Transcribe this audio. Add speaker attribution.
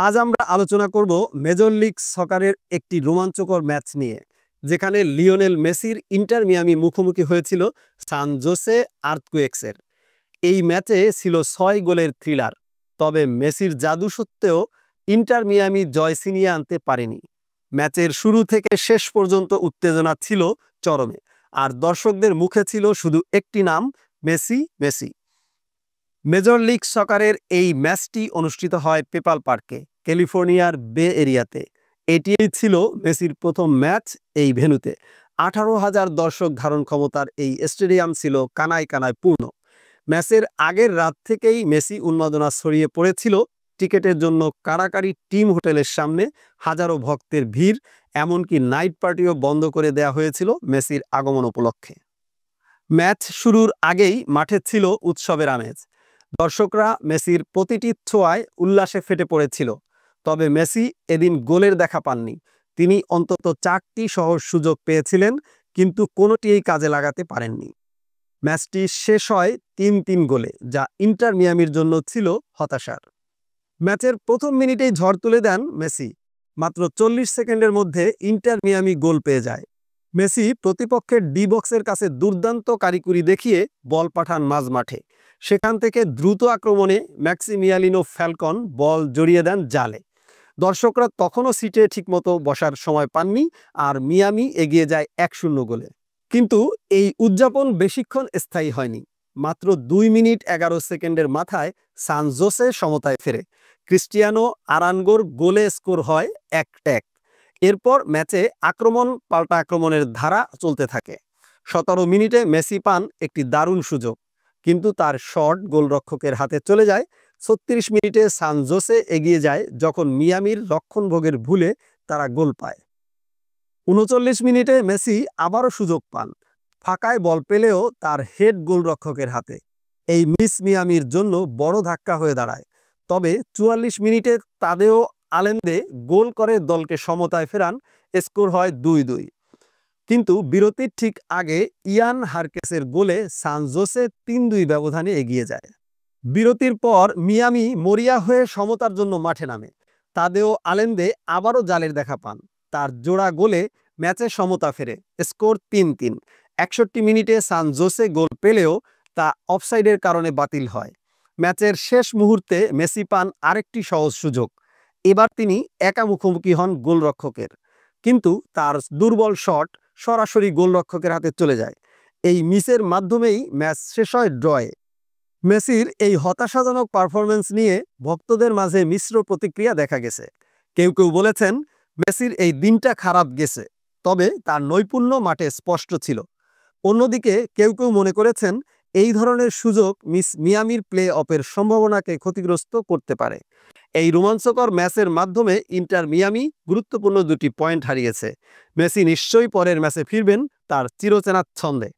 Speaker 1: আজ আমরা আলোচনা করব মেজর লিগ সকারের একটি রোমাঞ্চকর ম্যাচ নিয়ে, যেখানে লিওনেল মেসির ইন্টার মিয়ামি মুখোমুখি হয়েছিল সান জোসে আর্থকুয়েক্সের। এই ম্যাচে ছিল 6 গোলের থ্রিলার। তবে মেসির জাদু সত্ত্বেও ইন্টার মিয়ামি জয় ছিনিয়ে আনতে পারেনি। ম্যাচের শুরু থেকে শেষ পর্যন্ত উত্তেজনা ছিল চরমে, আর দর্শকদের মুখে ছিল শুধু একটি নাম, মেসি মেসি। মেজর লিগ সকারের এই ম্যাচটি অনুষ্ঠিত হয় পেপাল পার্কে, ক্যালিফোর্নিয়ার বে এরিয়াতে। এটিই ছিল মেসির প্রথম ম্যাচ এই ভেন্যুতে। 18,000 দর্শক ধারণ ক্ষমতার এই স্টেডিয়াম ছিল কানায় কানায় পূর্ণ। ম্যাচের আগের রাত থেকেই মেসি উন্মাদনা ছড়িয়ে পড়েছিল। টিকেটের জন্য কারাকারি টিম হোটেলের সামনে হাজারো ভক্তের ভিড়, এমনকি নাইট পার্টিও বন্ধ করে দেওয়া হয়েছিল মেসির আগমন উপলক্ষে। ম্যাচ শুরুর আগেই মাঠে ছিল উৎসবের আমেজ। দর্শকরা মেসির প্রতিটি ছোঁয়ায় উল্লাসে ফেটে পড়েছিল। তবে মেসি এদিন গোলের দেখা পাননি। তিনি অন্তত 4টি সহজ সুযোগ পেয়েছিলেন, কিন্তু কোনোটিই কাজে লাগাতে পারেননি। ম্যাচটি শেষ হয় 3-3 গোলে, যা ইন্টার মিয়ামির জন্য ছিল হতাশার। ম্যাচের প্রথম মিনিটেই ঝড় তুলে দেন মেসি। মাত্র 40 সেকেন্ডের মধ্যে ইন্টার মিয়ামি গোল পেয়ে যায়। মেসি প্রতিপক্ষের ডি বক্সের কাছে দুর্দান্ত কারিকুরি দেখিয়ে বল পাঠান মাঝ মাঠে। সেখান থেকে দ্রুত আক্রমণে ম্যাক্সিমিয়ালিনো ফ্যালকন বল জড়িয়ে দেন জালে। দর্শকরা তখনও সিটে ঠিকমতো বসার সময় পাননি, আর মিয়ামি এগিয়ে যায় 1-0 গোলে। কিন্তু এই উদযাপন বেশিক্ষণ স্থায়ী হয়নি। মাত্র 2 মিনিট 11 সেকেন্ডের মাথায় সান জোসে সমতায় ফেরে। ক্রিস্টিয়ানো আরানগোর গোলে স্কোর হয় 1-1। এরপর ম্যাচে আক্রমণ পাল্টা আক্রমণের ধারা চলতে থাকে। 17 মিনিটে মেসি পান একটি দারুণ সুযোগ, কিন্তু তার শট গোলরক্ষকের হাতে চলে যায়। 36 মিনিটে সান জোসে এগিয়ে যায় যখন মিয়ামির রক্ষণভোগের ভুলে তারা গোল পায়। 39 মিনিটে মেসি আবারও সুযোগ পান। ফাঁকায় বল পেলেও তার হেড গোলরক্ষকের হাতে। এই মিস মিয়ামির জন্য বড় ধাক্কা হয়ে দাঁড়ায়। তবে 44 মিনিটে তাদেও আলেন্দে গোল করে দলকে সমতায় ফেরান। স্কোর হয় 2-2। কিন্তু বিরতির ঠিক আগে ইয়ান হারকেসের গোলে সান জোসে 3-2 ব্যবধানে এগিয়ে যায়। বিরতির পর মিয়ামি মরিয়া হয়ে সমতার জন্য মাঠে নামে। তাদেও আলেন্দে আবারও জালের দেখা পান। তার জোড়া গোলে ম্যাচে সমতা ফেরে। স্কোর 3-3। 61 মিনিটে সান জোসে গোল পেলেও তা অফসাইডের কারণে বাতিল হয়। ম্যাচের শেষ মুহূর্তে মেসি পান আরেকটি সহজ সুযোগ। এবার তিনি একা মুখোমুখি হন গোলরক্ষকের, কিন্তু তার দুর্বল শট সরাসরি গোলরক্ষকের হাতে চলে যায়। এই মিসের মাধ্যমেই ম্যাচ শেষ হয় ড্রয়ে। মেসির এই হতাশাজনক পারফরম্যান্স নিয়ে ভক্তদের মাঝে মিশ্র প্রতিক্রিয়া দেখা গেছে। কেউ কেউ বলেছেন মেসির এই দিনটা খারাপ গেছে, তবে তার নৈপুণ্য মাঠে স্পষ্ট ছিল। অন্যদিকে কেউ কেউ মনে করেছেন এই ধরনের সুযোগ মিস মিয়ামির প্লে অফের সম্ভাবনাকে ক্ষতিগ্রস্ত করতে পারে। এই রোমাঞ্চকর ম্যাচের মাধ্যমে ইন্টার মিয়ামি গুরুত্বপূর্ণ 2টি পয়েন্ট হারিয়েছে। মেসি নিশ্চয়ই পরের ম্যাচে ফিরবেন তার চিরচেনা ছন্দে।